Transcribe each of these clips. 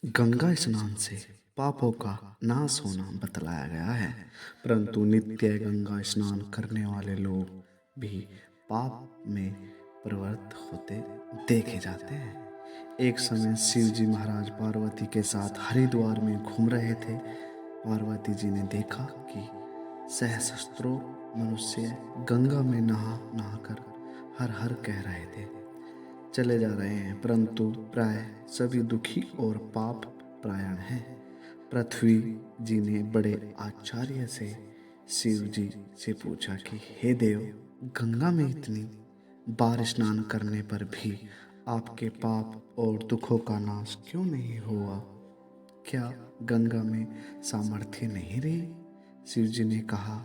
गंगा स्नान से पापों का नाश होना बतलाया गया है। परंतु नित्य गंगा स्नान करने वाले लोग भी पाप में प्रवृत्त होते देखे जाते हैं। एक समय शिव जी महाराज पार्वती के साथ हरिद्वार में घूम रहे थे। पार्वती जी ने देखा कि सहस्त्रों मनुष्य गंगा में नहा नहाकर हर हर कह रहे थे, चले जा रहे हैं, परंतु प्राय सभी दुखी और पाप प्रायण हैं। पृथ्वी जी ने बड़े आश्चर्य से शिव जी से पूछा कि हे देव, गंगा में इतनी बार स्नान करने पर भी आपके पाप और दुखों का नाश क्यों नहीं हुआ? क्या गंगा में सामर्थ्य नहीं रही? शिव जी ने कहा,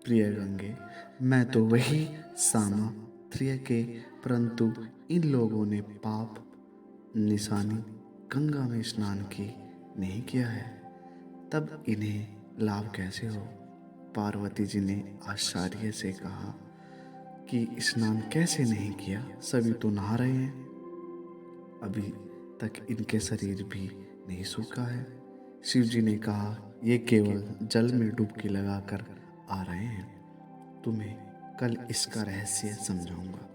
प्रिय गंगे, मैं तो वही सामर्थ्य के, परंतु इन लोगों ने पाप निशानी गंगा में स्नान की नहीं किया है, तब इन्हें लाभ कैसे हो? पार्वती जी ने आश्चर्य से कहा कि स्नान कैसे नहीं किया? सभी तो नहा रहे हैं, अभी तक इनके शरीर भी नहीं सूखा है। शिव जी ने कहा, ये केवल जल में डुबकी लगाकर आ रहे हैं, तुम्हें कल इसका रहस्य समझाऊंगा।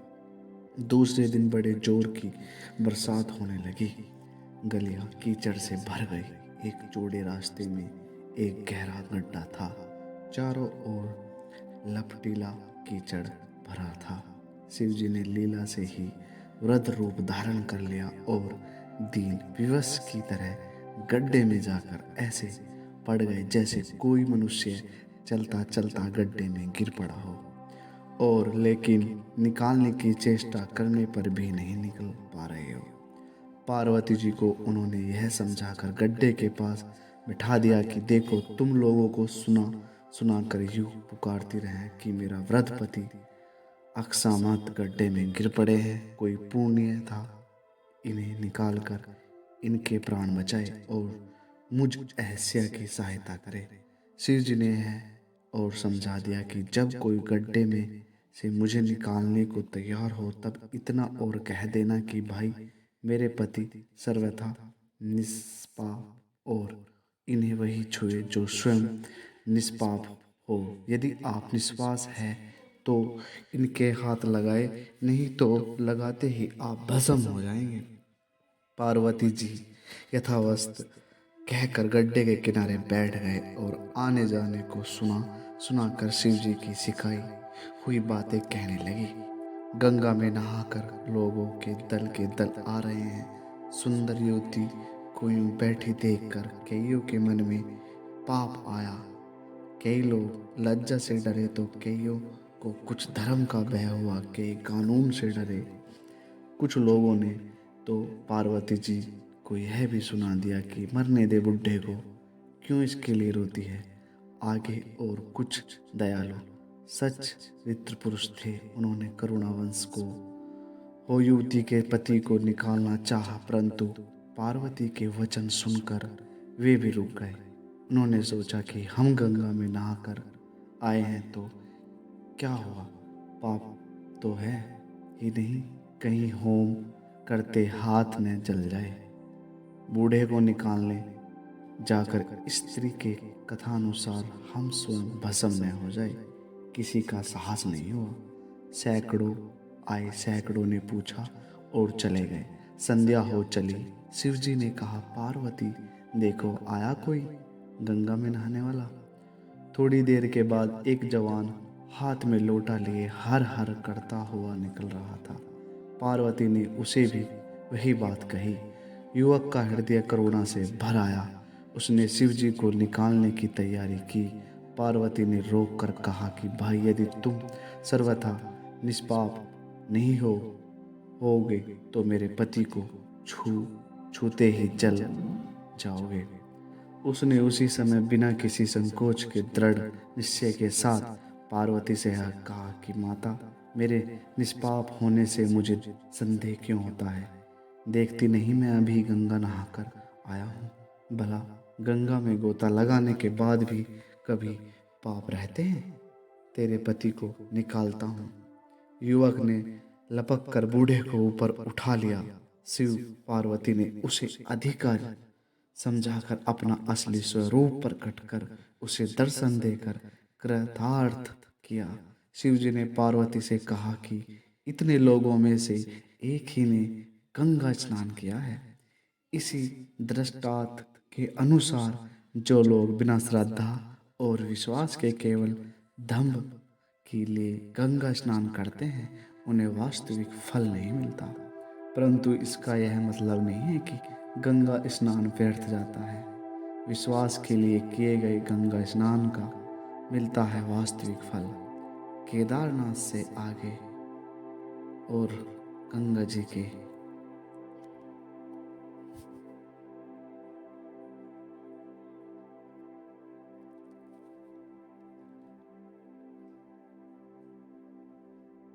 दूसरे दिन बड़े जोर की बरसात होने लगी। गलियां कीचड़ से भर गई। एक चौड़े रास्ते में एक गहरा गड्ढा था। चारों ओर लपटीला कीचड़ भरा था। शिव जी ने लीला से ही वृद्ध रूप धारण कर लिया और दीन विवश की तरह गड्ढे में जाकर ऐसे पड़ गए जैसे कोई मनुष्य चलता चलता गड्ढे में गिर पड़ा हो, और लेकिन निकालने की चेष्टा करने पर भी नहीं निकल पा रहे हो। पार्वती जी को उन्होंने यह समझाकर गड्ढे के पास बिठा दिया कि देखो, तुम लोगों को सुना सुना कर यूं पुकारती रहे कि मेरा वृद्ध पति अकस्मात गड्ढे में गिर पड़े हैं। कोई पुण्य था इन्हें निकालकर इनके प्राण बचाए और मुझ ऐश्वर्य की सहायता करे। शिव जी ने है और समझा दिया कि जब कोई गड्ढे में से मुझे निकालने को तैयार हो, तब इतना और कह देना कि भाई, मेरे पति सर्वथा निष्पाप और इन्हें वही छुए जो स्वयं निष्पाप हो। यदि आप निश्वास है तो इनके हाथ लगाए, नहीं तो लगाते ही आप भस्म हो जाएंगे। पार्वती जी यथावस्थ कहकर गड्ढे के किनारे बैठ गए और आने जाने को सुना सुनाकर शिव जी की सिखाई हुई बातें कहने लगी। गंगा में नहाकर लोगों के दल आ रहे हैं। सुंदर युवती को यूं बैठी देखकर कईयों के मन में पाप आया। कई लोग लज्जा से डरे तो कईयों को कुछ धर्म का भय हुआ, कई कानून से डरे। कुछ लोगों ने तो पार्वती जी को यह भी सुना दिया कि मरने दे बुड्ढे को, क्यों इसके लिए रोती है। आगे और कुछ दयालु सच वित्र पुरुष थे। उन्होंने करुणावंश को हो युवती के पति को निकालना चाहा, परंतु पार्वती के वचन सुनकर वे भी रुक गए। उन्होंने सोचा कि हम गंगा में नहाकर आए हैं तो क्या हुआ, पाप तो है ही नहीं, कहीं होम करते हाथ न जल जाए। बूढ़े को निकालने जाकर स्त्री के कथानुसार हम स्वयं भस्म न हो जाए। किसी का साहस नहीं हुआ। सैकड़ों आए, सैकड़ों ने पूछा और चले गए। संध्या हो चली। शिव जी ने कहा, पार्वती देखो, आया कोई गंगा में नहाने वाला। थोड़ी देर के बाद एक जवान हाथ में लोटा लिए हर हर करता हुआ निकल रहा था। पार्वती ने उसे भी वही बात कही। युवक का हृदय करुणा से भर आया। उसने शिव जी को निकालने की तैयारी की। पार्वती ने रोक कर कहा कि भाई, यदि तुम सर्वथा निष्पाप नहीं होगे तो मेरे पति को छूते ही जल जाओगे। उसने उसी समय बिना किसी संकोच के दृढ़ निश्चय के साथ पार्वती से कहा कि माता, मेरे निष्पाप होने से मुझे संदेह क्यों होता है? देखती नहीं, मैं अभी गंगा नहाकर आया हूँ। भला गंगा में गोता लगाने के बाद भी कभी पाप रहते हैं? तेरे पति को निकालता हूँ। युवक ने लपक कर बूढ़े को ऊपर उठा लिया। शिव पार्वती ने उसे अधिकार समझाकर अपना असली स्वरूप प्रकट कर उसे दर्शन देकर कृतार्थ किया। शिव जी ने पार्वती से कहा कि इतने लोगों में से एक ही ने गंगा स्नान किया है। इसी दृष्टांत के अनुसार जो लोग बिना श्रद्धा और विश्वास के केवल दंभ के लिए गंगा स्नान करते हैं उन्हें वास्तविक फल नहीं मिलता। परंतु इसका यह मतलब नहीं है कि गंगा स्नान व्यर्थ जाता है। विश्वास के लिए किए गए गंगा स्नान का मिलता है वास्तविक फल। केदारनाथ से आगे और गंगा जी के